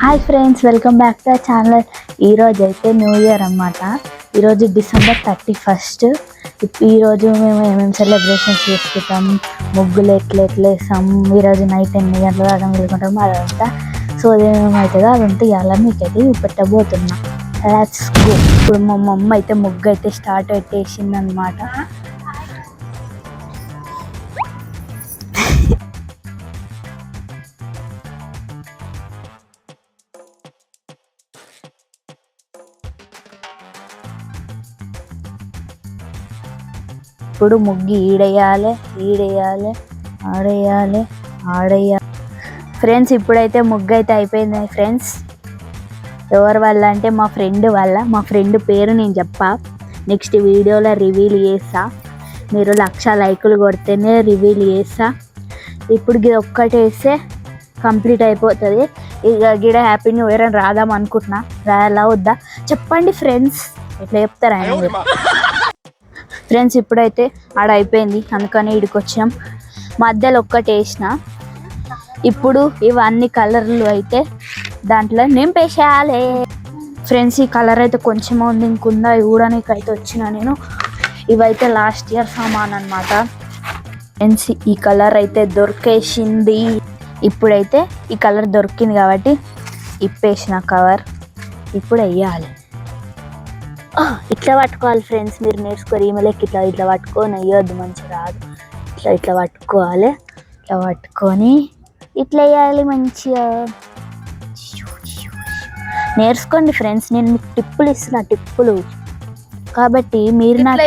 Hi friends, welcome back to channel. ఈరోజు అయితే new year అనమాట. ఈరోజు December 31st. ఈరోజు మేము ఏమేమి సెలబ్రేషన్స్ చేసుకుంటాం, ముగ్గులు ఎట్లా వేసాం, ఈరోజు నైట్ 8 గంటల దాకా వెళ్ళుకుంటాం, అదంతా సో ఏమేమవుతుందో అదంతా ఇవాళ మీకైతే పెట్టబోతున్నా. Let's go. ఇప్పుడు మా మమ్మ అయితే ముగ్గు అయితే స్టార్ట్ పెట్టేసింది అనమాట. ఇప్పుడు ముగ్గు ఈడేయాలి, ఆడేయాలి. ఫ్రెండ్స్, ఇప్పుడైతే ముగ్గు అయితే అయిపోయింది ఫ్రెండ్స్. ఎవరి వల్ల అంటే మా ఫ్రెండ్ పేరు నేను చెప్పా, నెక్స్ట్ వీడియోలో రివీల్ చేస్తా. మీరు 1,00,000 లైకులు కొడితేనే రివీల్ చేస్తా. ఇప్పుడు ఇది ఒక్కటేస్తే కంప్లీట్ అయిపోతుంది. ఇక గిడ హ్యాపీ న్యూ ఇయర్ అని రాదాం అనుకుంటున్నా. రాయాలా వద్దా చెప్పండి ఫ్రెండ్స్, ఎట్లా చెప్తారా ఆయన? ఫ్రెండ్స్, ఇప్పుడైతే ఆడ అయిపోయింది, అందుకని ఇక్కడికి వచ్చాం. మధ్యలో ఒక్కటి వేసిన. ఇప్పుడు ఇవన్నీ కలర్లు అయితే దాంట్లో నింపేసేయాలి. ఫ్రెండ్స్, ఈ కలర్ అయితే కొంచెం ఉంది, ఇంకుందా చూడడానికి అయితే వచ్చిన నేను. ఇవైతే లాస్ట్ ఇయర్ సామాన్ అనమాట. ఫ్రెండ్స్, ఈ కలర్ అయితే దొరికేసింది. ఇప్పుడైతే ఈ కలర్ దొరికింది కాబట్టి ఇప్పేసిన కవర్. ఇప్పుడు వేయాలి. ఇట్లా పట్టుకోవాలి ఫ్రెండ్స్, మీరు నేర్చుకోరు. ఈమెలకి ఇట్లా పట్టుకొని వేయొద్దు, మంచిగా రాదు. ఇట్లా పట్టుకోవాలి. ఇట్లా పట్టుకొని ఇట్లా వేయాలి మంచిగా. నేర్చుకోండి ఫ్రెండ్స్, నేను మీకు టిప్పులు ఇస్తున్నా, టిప్పులు కాబట్టి మీరు నాకు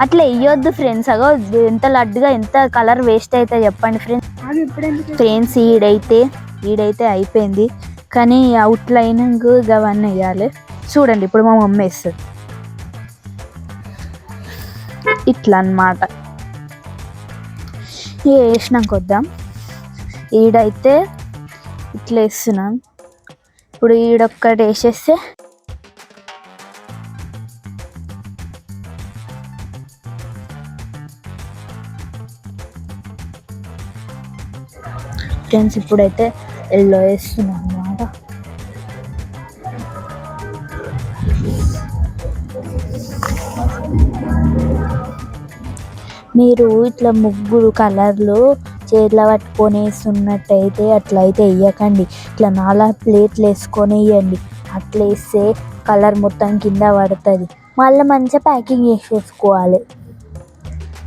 అట్లా వేయొద్దు ఫ్రెండ్స్. అగో ఎంత లడ్డుగా, ఎంత కలర్ వేస్ట్ అయితే చెప్పండి ఫ్రెండ్స్. ఫ్రెండ్స్, ఈడైతే అయిపోయింది, కానీ అవుట్ లైనింగ్ అవన్నీ వేయాలి. చూడండి, ఇప్పుడు మా మమ్మీ వేస్తుంది ఇట్లా అన్నమాట. వేసినాక వద్దాం. ఈడైతే ఇట్లా వేస్తున్నాం. ఇప్పుడు ఈడొక్కటి వేసేస్తే ఫ్రెండ్స్, ఇప్పుడైతే ఎల్లో వేస్తున్నాం అన్నమాట. మీరు ఇట్లా ముగ్గురు కలర్లు చేతిలో పట్టుకొని వేస్తున్నట్టయితే అట్లయితే వేయకండి. ఇట్లా 4 ప్లేట్లు వేసుకొని వేయండి. అట్లా వేస్తే కలర్ మొత్తం కింద పడుతుంది. మళ్ళీ మంచిగా ప్యాకింగ్ చేసేసుకోవాలి.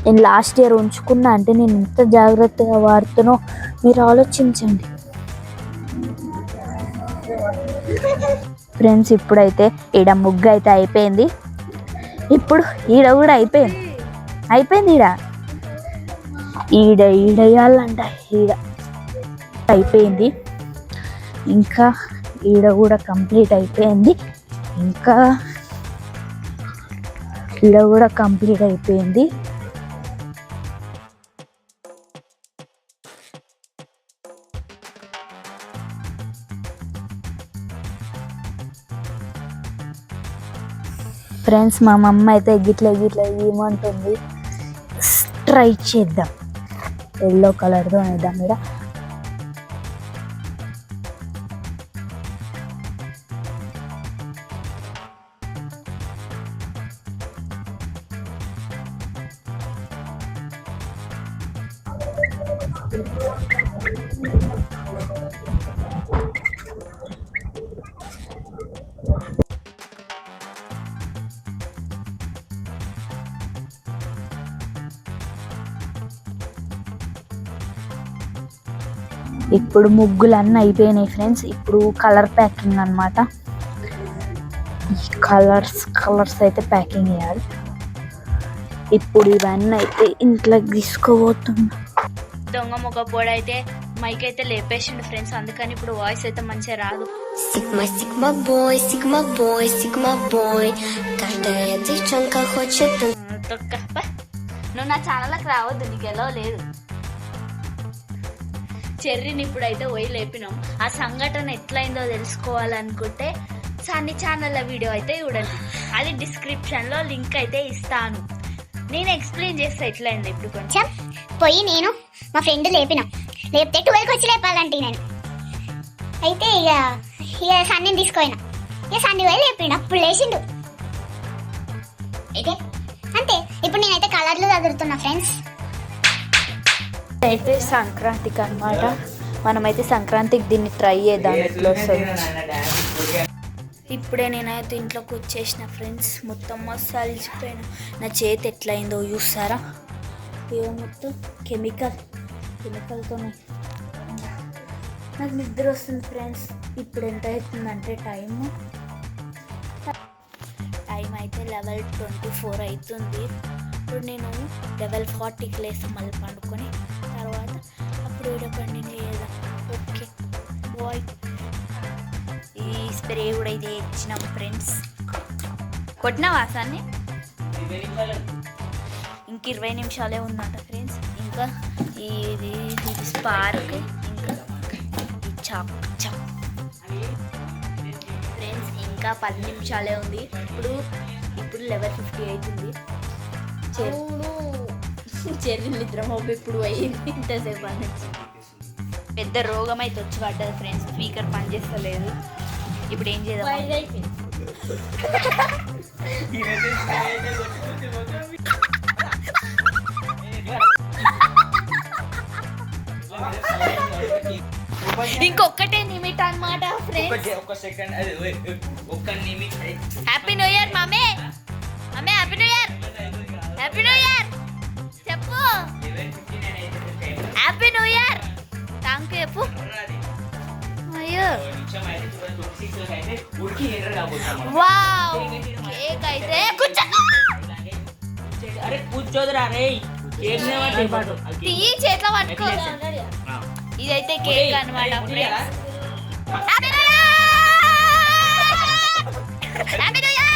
నేను లాస్ట్ ఇయర్ ఉంచుకున్నా అంటే నేను ఎంత జాగ్రత్తగా వాడుతానో మీరు ఆలోచించండి ఫ్రెండ్స్. ఇప్పుడైతే ఈడ ముగ్గు అయితే అయిపోయింది. ఇప్పుడు ఈడ కూడా అయిపోయింది. ఈడ వేయాలంట. ఈడ అయిపోయింది. ఇంకా ఈడ కూడా కంప్లీట్ అయిపోయింది. ఈడ కూడా కంప్లీట్ అయిపోయింది. ఫ్రెండ్స్, మా మమ్మ అయితే గిట్ల ఏమంటుంది, ట్రై చేద్దాం. ఎల్లో కలర్తో వేద్దాం. ఇక్కడ ఇప్పుడు ముగ్గులన్నీ అయిపోయినాయి ఫ్రెండ్స్. ఇప్పుడు కలర్ ప్యాకింగ్ అన్నమాట. ఈ కలర్స్ అయితే ప్యాకింగ్ చేయాలి. ఇప్పుడు ఇవన్నీ అయితే ఇంట్లోకి తీసుకోబోతున్నా. దొంగ మొగ పొడి అయితే మైక్ అయితే లేపేసిండు ఫ్రెండ్స్, అందుకని ఇప్పుడు వాయిస్ అయితే మంచిగా రాదు. నువ్వు నా ఛానల్కి రావద్దు, నీకు ఎలా లేదు. చెర్రీని ఇప్పుడైతే పోయి లేపినాం. ఆ సంఘటన ఎట్లయిందో తెలుసుకోవాలనుకుంటే సన్నీ ఛానల్ వీడియో అయితే చూడండి. అది డిస్క్రిప్షన్లో లింక్ అయితే ఇస్తాను. నేను ఎక్స్ప్లెయిన్ చేస్తా ఎట్లయింది. ఇప్పుడు కొంచెం పోయి నేను మా ఫ్రెండ్ లేపిన, లేపితే 12కి వచ్చి లేపాలంటే నేను అయితే ఇక సన్నీని తీసుకుపోయినా. ఇక సన్ని పోయి లేపిండు, అప్పుడు లేచిండు. అయితే అంతే. ఇప్పుడు నేనైతే కలర్లు చదువుతున్నా ఫ్రెండ్స్. అయితే సంక్రాంతికి అన్నమాట. మనమైతే సంక్రాంతికి దీన్ని ట్రై చేద్దాం ఎట్లా వస్తుంది. ఇప్పుడే నేనైతే ఇంట్లోకి వచ్చేసిన ఫ్రెండ్స్. మొత్తం మస్తు అలిసిపోయినా. నా చేతి ఎట్లయిందో చూస్తారా? ఏమో మొత్తం కెమికల్తో నాకు నిద్ర వస్తుంది ఫ్రెండ్స్. ఇప్పుడు ఎంత అవుతుందంటే టైం అయితే 11:24 అవుతుంది. ఇప్పుడు నేను 12:40కి లేస్తాను మళ్ళీ పండుకొని. తర్వాత అప్పుడు వీడియో కంటిన్యూ చేద్దాం. Okay bye. ఈ స్ప్రే కూడా ఇది ఇచ్చినాం ఫ్రెండ్స్. కొట్టిన వాసాన్ని ఇంక 20 నిమిషాలే ఉందంట ఫ్రెండ్స్. ఇంకా ఇది స్పార్క్, ఇంకా చాక్ ఫ్రెండ్స్. ఇంకా 10 నిమిషాలే ఉంది. ఇప్పుడు 11:50 అవుతుంది. చెర్రీ నిద్ర మోపు ఇప్పుడు అయ్యింది. ఇంతసేపు నుంచి పెద్ద రోగం అయితే వచ్చి పడ్డది ఫ్రెండ్స్. స్పీకర్ పనిచేస్తలేదు. ఇప్పుడు ఏం చేద్దాం? ఇంకొకటే నిమిట్ అన్నమాట friends. Happy new year mummy. Mummy happy new year. Happy new year చెప్పు. Happy new year. Thank you చెప్పు. అయ్యో వావ్. కేక్ అయితే కూర్చోదురా రే. తీయి చేతిలో పట్టుకో. ఇదైతే కేక్ అన్నమాట ఫ్రెండ్స్. Happy new year.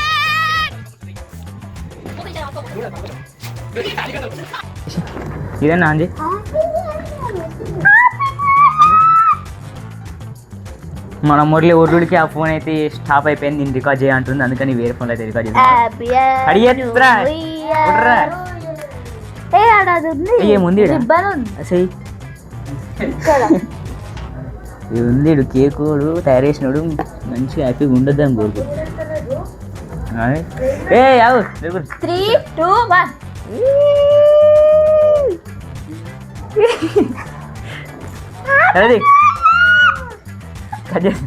ఇదేనా అండి? మన మురళి ఒడ్డుడికి ఆ ఫోన్ అయితే స్టాప్ అయిపోయింది. నేను రికార్డ్ చేయాలంటుంది, అందుకని వేరే ఫోన్లో అయితే రికార్డ్ చేస్తాను. ఏముంది ఉంది కేకు తయారు చేసినాడు. మంచిగా హ్యాపీగా ఉండద్దు అని కోరుకు. 3, 2, 1. కట్ చేసి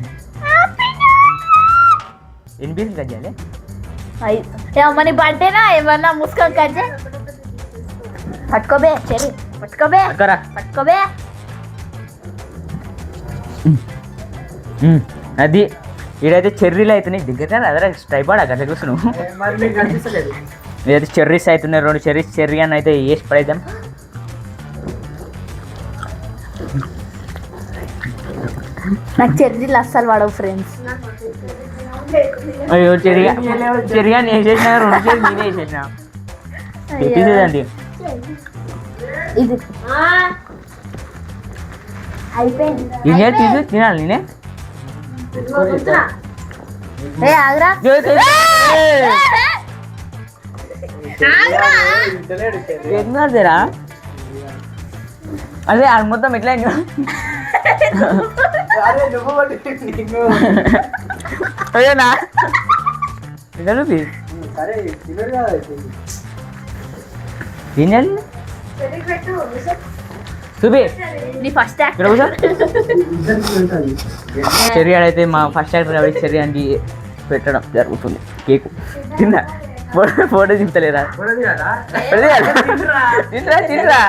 ఎన్ని పీసులు కట్ చేయాలి? ఏమని బర్త్డేనా ఏమన్నా ముసుకొని కట్ చేయి. పట్టుకోబే చెరి, పట్టుకోబే పట్టుకోబే. అది ఈడైతే చెర్రీలు అవుతున్నాయి. దగ్గర అదే ట్రైపాడ్ అక్కడ కూర్చున్నావు. ఇదైతే చెర్రీస్ అవుతున్నాయి. 2 చెర్రీ అని అయితే వేసి పడేద్దాం. నాకు చెర్రీలు అస్సలు పడవు ఫ్రెండ్స్. అయ్యో చెరిగా నేను వేసేసిన 2 చెర్రీ నేనే వేసేసిన. తీసేదండి ఇది అయిపోయింది. తీసు తినాలి నేనే. ఆగ్రా ఎన్నారా అదే అది మొత్తం ఎట్లా అదేనా చూపి తినాలి చూపి నీ ఫస్ట్ చెర్రీ ఆడైతే మా ఫస్ట్ యాక్టర్ కాబట్టి చెర్రీ అని పెట్టడం జరుగుతుంది. కేకు తిన్నా ఫోటో దింపలేరా? తింటరా తింటరా.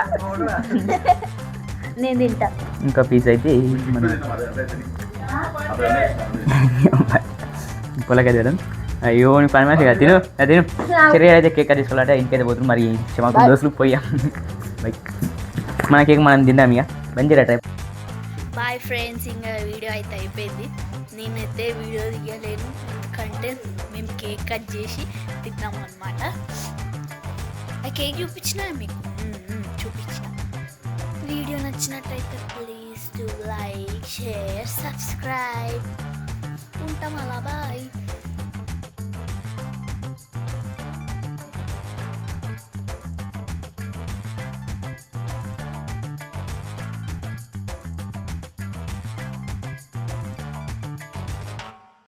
నేను తింటా. ఇంకా పీస్ అయితే మన పొలక తినడం. అయ్యో నీ పని మనిషి కదా. తిను తిను. చెర్రీ అయితే కేక్ తీసుకోవాలంటే ఇంకైతే పోతుంది. మరి మాకు దోస్తులు పోయాం. మన కేక్ మనం తిందాం. ఇక మంచిగా టైప్. Bye friends. ఇంకా వీడియో అయితే అయిపోయింది. నేనైతే వీడియో తీయలేను ఎందుకంటే మేము కేక్ కట్ చేసి తిన్నాము అన్నమాట. ఆ కేక్ చూపించిన మీకు చూపించిన. వీడియో నచ్చినట్టయితే please do like, share, subscribe. ఉంటాం అలా.